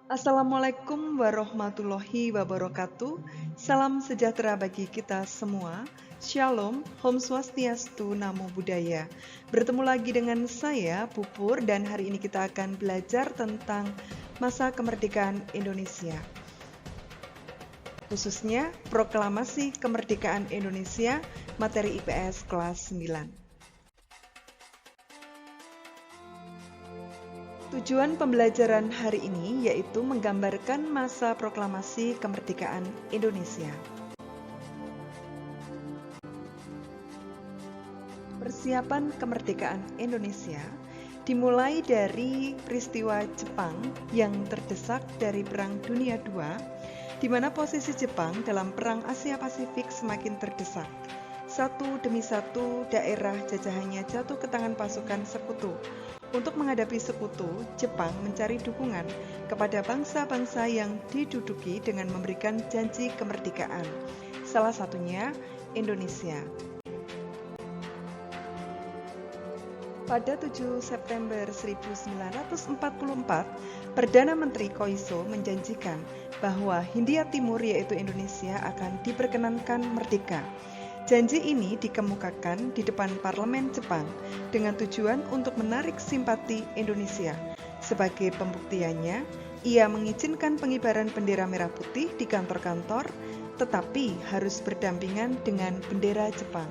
Assalamualaikum warahmatullahi wabarakatuh. Salam sejahtera bagi kita semua. Shalom, Om Swastiastu, Namo Buddhaya. Bertemu lagi dengan saya, Pupur, dan hari ini kita akan belajar tentang masa kemerdekaan Indonesia. Khususnya Proklamasi Kemerdekaan Indonesia, materi IPS kelas 9. Tujuan pembelajaran hari ini yaitu menggambarkan masa proklamasi kemerdekaan Indonesia. Persiapan kemerdekaan Indonesia dimulai dari peristiwa Jepang yang terdesak dari Perang Dunia II, di mana posisi Jepang dalam Perang Asia Pasifik semakin terdesak. Satu demi satu daerah jajahannya jatuh ke tangan pasukan sekutu. Untuk menghadapi sekutu, Jepang mencari dukungan kepada bangsa-bangsa yang diduduki dengan memberikan janji kemerdekaan. Salah satunya Indonesia. Pada 7 September 1944, Perdana Menteri Koiso menjanjikan bahwa Hindia Timur yaitu Indonesia akan diperkenankan merdeka. Janji ini dikemukakan di depan parlemen Jepang dengan tujuan untuk menarik simpati Indonesia. Sebagai pembuktiannya, ia mengizinkan pengibaran bendera merah putih di kantor-kantor, tetapi harus berdampingan dengan bendera Jepang.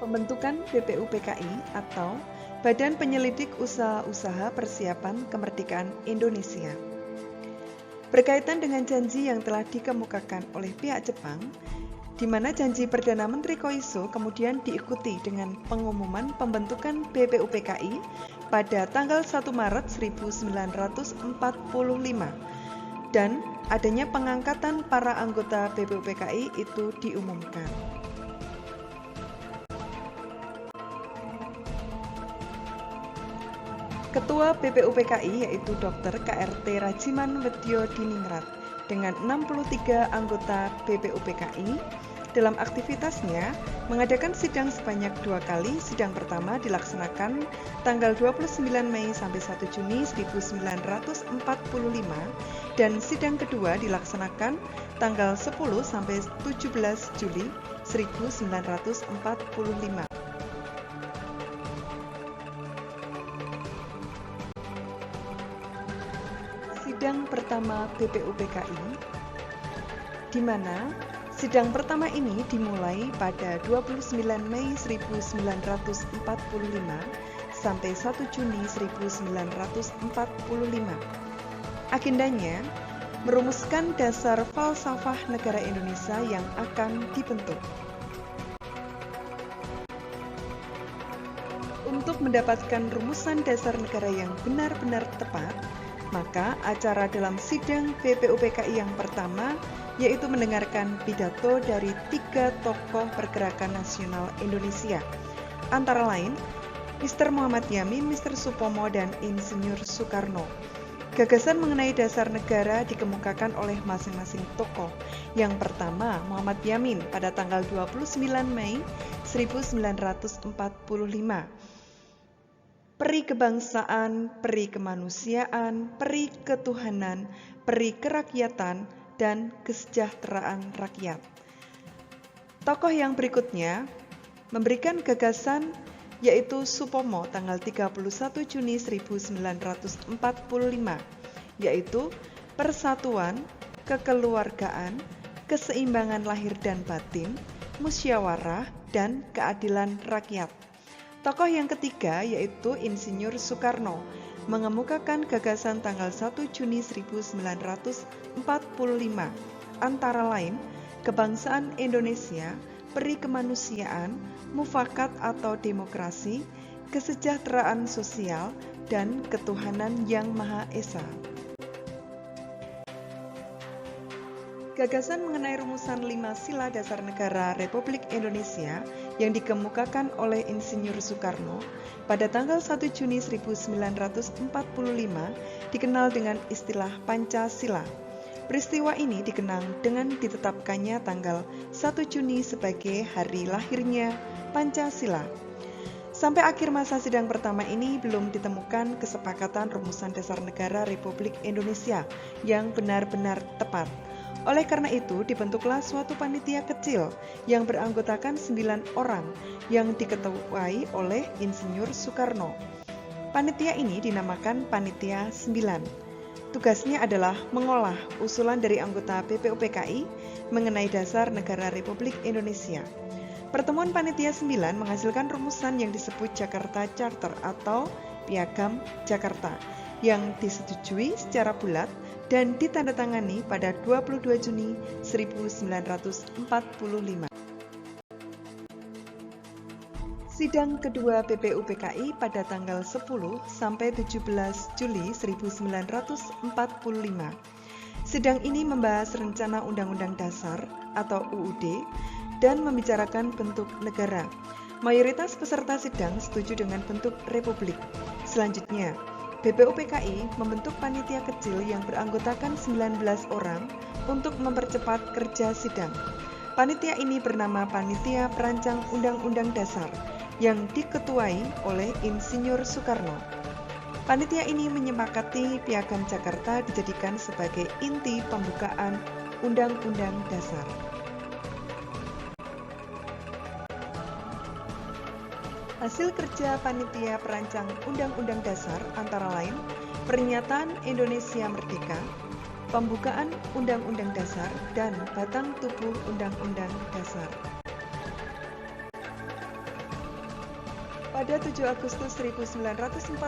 Pembentukan BPUPKI atau Badan Penyelidik Usaha-Usaha Persiapan Kemerdekaan Indonesia. Berkaitan dengan janji yang telah dikemukakan oleh pihak Jepang, di mana janji Perdana Menteri Koiso kemudian diikuti dengan pengumuman pembentukan BPUPKI pada tanggal 1 Maret 1945 dan adanya pengangkatan para anggota BPUPKI itu diumumkan. Ketua BPUPKI yaitu Dr. KRT Rajiman Wedyo Diningrat dengan 63 anggota BPUPKI dalam aktivitasnya mengadakan sidang sebanyak 2 kali. Sidang pertama dilaksanakan tanggal 29 Mei sampai 1 Juni 1945 dan sidang kedua dilaksanakan tanggal 10 sampai 17 Juli 1945. Sidang pertama BPUPKI, di mana sidang pertama ini dimulai pada 29 Mei 1945 sampai 1 Juni 1945. Agendanya merumuskan dasar falsafah negara Indonesia yang akan dibentuk. Untuk mendapatkan rumusan dasar negara yang benar-benar tepat, maka acara dalam sidang BPUPKI yang pertama yaitu mendengarkan pidato dari 3 tokoh pergerakan nasional Indonesia, antara lain Mr. Muhammad Yamin, Mr. Supomo, dan Insinyur Soekarno. Gagasan mengenai dasar negara dikemukakan oleh masing-masing tokoh. Yang pertama, Muhammad Yamin pada tanggal 29 Mei 1945. Peri kebangsaan, peri kemanusiaan, peri ketuhanan, peri kerakyatan, dan kesejahteraan rakyat. Tokoh yang berikutnya memberikan gagasan yaitu Supomo tanggal 31 Juni 1945, yaitu persatuan, kekeluargaan, keseimbangan lahir dan batin, musyawarah, dan keadilan rakyat. Tokoh yang ketiga yaitu Insinyur Soekarno mengemukakan gagasan tanggal 1 Juni 1945, antara lain kebangsaan Indonesia, peri kemanusiaan, mufakat atau demokrasi, kesejahteraan sosial, dan ketuhanan yang Maha Esa. Gagasan mengenai rumusan 5 sila dasar negara Republik Indonesia yang dikemukakan oleh Insinyur Soekarno pada tanggal 1 Juni 1945 dikenal dengan istilah Pancasila. Peristiwa ini dikenang dengan ditetapkannya tanggal 1 Juni sebagai hari lahirnya Pancasila. Sampai akhir masa sidang pertama ini belum ditemukan kesepakatan rumusan dasar negara Republik Indonesia yang benar-benar tepat. Oleh karena itu, dibentuklah suatu panitia kecil yang beranggotakan 9 orang yang diketuai oleh Insinyur Soekarno. Panitia ini dinamakan Panitia 9. Tugasnya adalah mengolah usulan dari anggota BPUPKI mengenai dasar negara Republik Indonesia. Pertemuan Panitia 9 menghasilkan rumusan yang disebut Jakarta Charter atau Piagam Jakarta yang disetujui secara bulat dan ditandatangani pada 22 Juni 1945. Sidang kedua BPUPKI pada tanggal 10 sampai 17 Juli 1945. Sidang ini membahas rencana Undang-Undang Dasar atau UUD dan membicarakan bentuk negara. Mayoritas peserta sidang setuju dengan bentuk republik. Selanjutnya, BPUPKI membentuk panitia kecil yang beranggotakan 19 orang untuk mempercepat kerja sidang. Panitia ini bernama Panitia Perancang Undang-Undang Dasar yang diketuai oleh Insinyur Soekarno. Panitia ini menyepakati Piagam Jakarta dijadikan sebagai inti pembukaan Undang-Undang Dasar. Hasil kerja Panitia Perancang Undang-Undang Dasar antara lain Pernyataan Indonesia Merdeka, Pembukaan Undang-Undang Dasar, dan Batang Tubuh Undang-Undang Dasar. Pada 7 Agustus 1945,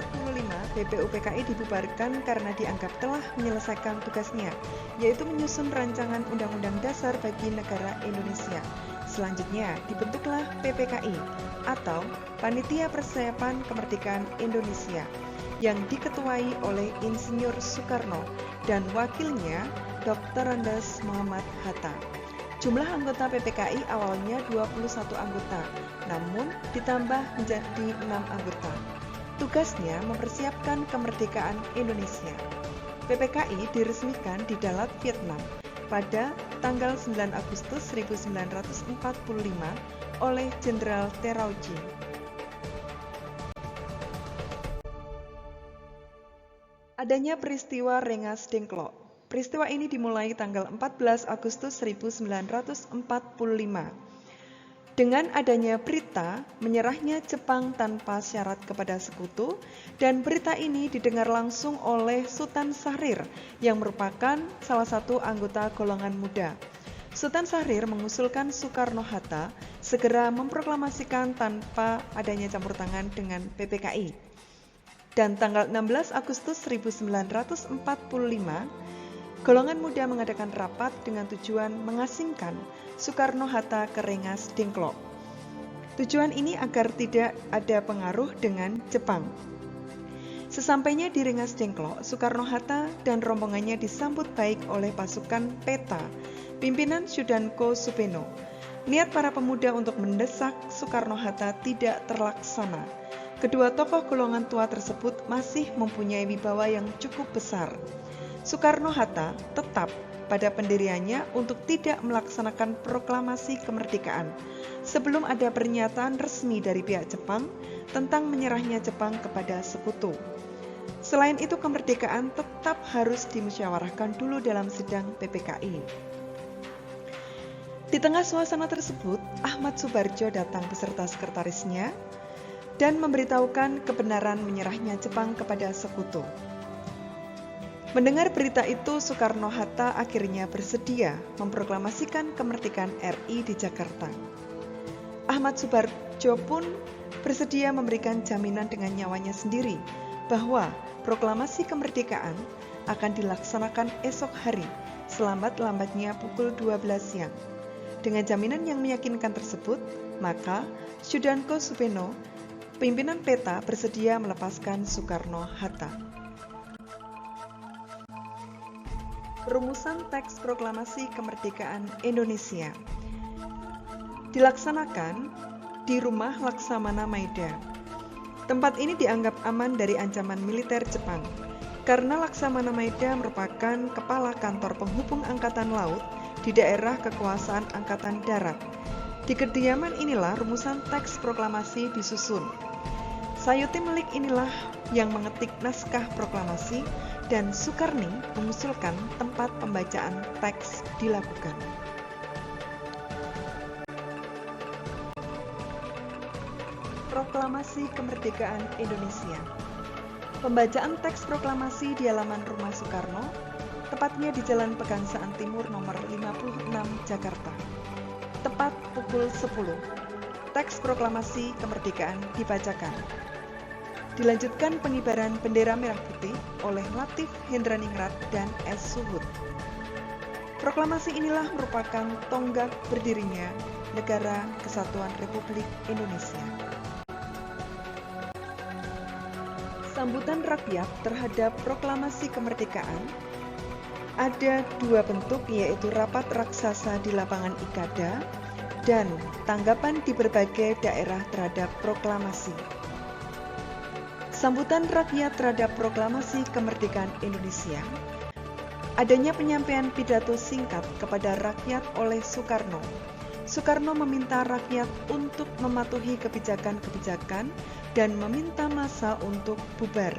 BPUPKI dibubarkan karena dianggap telah menyelesaikan tugasnya, yaitu menyusun rancangan Undang-Undang Dasar bagi negara Indonesia. Selanjutnya dibentuklah PPKI atau Panitia Persiapan Kemerdekaan Indonesia yang diketuai oleh Insinyur Soekarno dan wakilnya Dr. Andes Muhammad Hatta. Jumlah anggota PPKI awalnya 21 anggota, namun ditambah menjadi 6 anggota. Tugasnya mempersiapkan kemerdekaan Indonesia. PPKI diresmikan di Dalat, Vietnam pada tanggal 9 Agustus 1945 oleh Jenderal Terauchi. Adanya peristiwa Rengas Dengklok. Peristiwa ini dimulai tanggal 14 Agustus 1945. Dengan adanya berita menyerahnya Jepang tanpa syarat kepada sekutu, dan berita ini didengar langsung oleh Sultan Syahrir yang merupakan salah satu anggota golongan muda. Sultan Syahrir mengusulkan Soekarno-Hatta segera memproklamasikan tanpa adanya campur tangan dengan PPKI. Dan tanggal 16 Agustus 1945, golongan muda mengadakan rapat dengan tujuan mengasingkan Soekarno-Hatta ke Rengas Dengklok. Tujuan ini agar tidak ada pengaruh dengan Jepang. Sesampainya di Rengas Dengklok, Soekarno-Hatta dan rombongannya disambut baik oleh pasukan Peta, pimpinan Sudanko Supeno. Niat para pemuda untuk mendesak Soekarno-Hatta tidak terlaksana. Kedua tokoh golongan tua tersebut masih mempunyai wibawa yang cukup besar. Soekarno-Hatta tetap pada pendiriannya untuk tidak melaksanakan proklamasi kemerdekaan sebelum ada pernyataan resmi dari pihak Jepang tentang menyerahnya Jepang kepada sekutu. Selain itu, kemerdekaan tetap harus dimusyawarahkan dulu dalam sidang PPKI. Di tengah suasana tersebut, Ahmad Subarjo datang beserta sekretarisnya dan memberitahukan kebenaran menyerahnya Jepang kepada sekutu. Mendengar berita itu, Soekarno-Hatta akhirnya bersedia memproklamasikan kemerdekaan RI di Jakarta. Ahmad Subarjo pun bersedia memberikan jaminan dengan nyawanya sendiri bahwa proklamasi kemerdekaan akan dilaksanakan esok hari selambat-lambatnya pukul 12 siang. Dengan jaminan yang meyakinkan tersebut, maka Sudanko Supeno, pimpinan Peta, bersedia melepaskan Soekarno-Hatta. Rumusan teks proklamasi kemerdekaan Indonesia dilaksanakan di Rumah Laksamana Maeda. Tempat ini dianggap aman dari ancaman militer Jepang karena Laksamana Maeda merupakan kepala kantor penghubung Angkatan Laut di daerah kekuasaan Angkatan Darat. Di kediaman inilah rumusan teks proklamasi disusun. Sayuti Melik inilah yang mengetik naskah proklamasi dan Soekarni mengusulkan tempat pembacaan teks dilakukan. Proklamasi Kemerdekaan Indonesia. Pembacaan teks proklamasi di halaman rumah Soekarno, tepatnya di Jalan Pegangsaan Timur nomor 56 Jakarta. Tepat pukul 10, teks proklamasi kemerdekaan dibacakan. Dilanjutkan pengibaran bendera merah putih oleh Latif Hendraningrat dan S. Suhud. Proklamasi inilah merupakan tonggak berdirinya Negara Kesatuan Republik Indonesia. Sambutan rakyat terhadap proklamasi kemerdekaan ada dua bentuk, yaitu rapat raksasa di lapangan Ikada dan tanggapan di berbagai daerah terhadap proklamasi. Sambutan rakyat terhadap proklamasi kemerdekaan Indonesia, adanya penyampaian pidato singkat kepada rakyat oleh Soekarno. Soekarno meminta rakyat untuk mematuhi kebijakan-kebijakan dan meminta massa untuk bubar.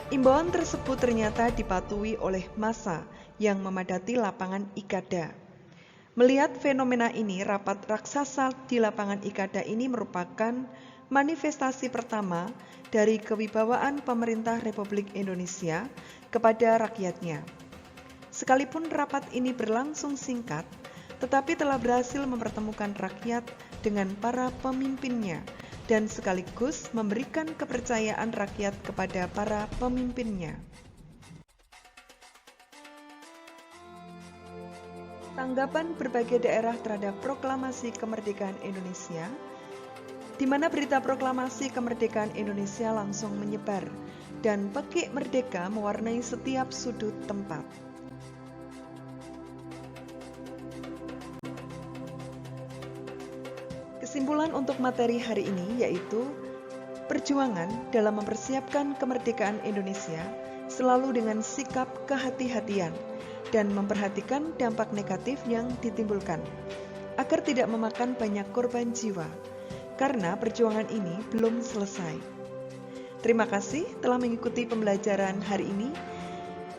Imbauan tersebut ternyata dipatuhi oleh massa yang memadati lapangan Ikada. Melihat fenomena ini, rapat raksasa di lapangan Ikada ini merupakan manifestasi pertama dari kewibawaan pemerintah Republik Indonesia kepada rakyatnya. Sekalipun rapat ini berlangsung singkat, tetapi telah berhasil mempertemukan rakyat dengan para pemimpinnya dan sekaligus memberikan kepercayaan rakyat kepada para pemimpinnya. Tanggapan berbagai daerah terhadap proklamasi kemerdekaan Indonesia, di mana berita proklamasi kemerdekaan Indonesia langsung menyebar dan pekik merdeka mewarnai setiap sudut tempat. Kesimpulan untuk materi hari ini yaitu perjuangan dalam mempersiapkan kemerdekaan Indonesia selalu dengan sikap kehati-hatian dan memperhatikan dampak negatif yang ditimbulkan agar tidak memakan banyak korban jiwa karena perjuangan ini belum selesai. Terima kasih telah mengikuti pembelajaran hari ini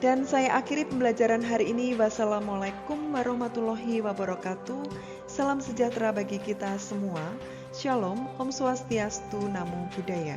dan saya akhiri pembelajaran hari ini. Wassalamualaikum warahmatullahi wabarakatuh. Salam sejahtera bagi kita semua. Shalom, Om Swastiastu, Namo Buddhaya.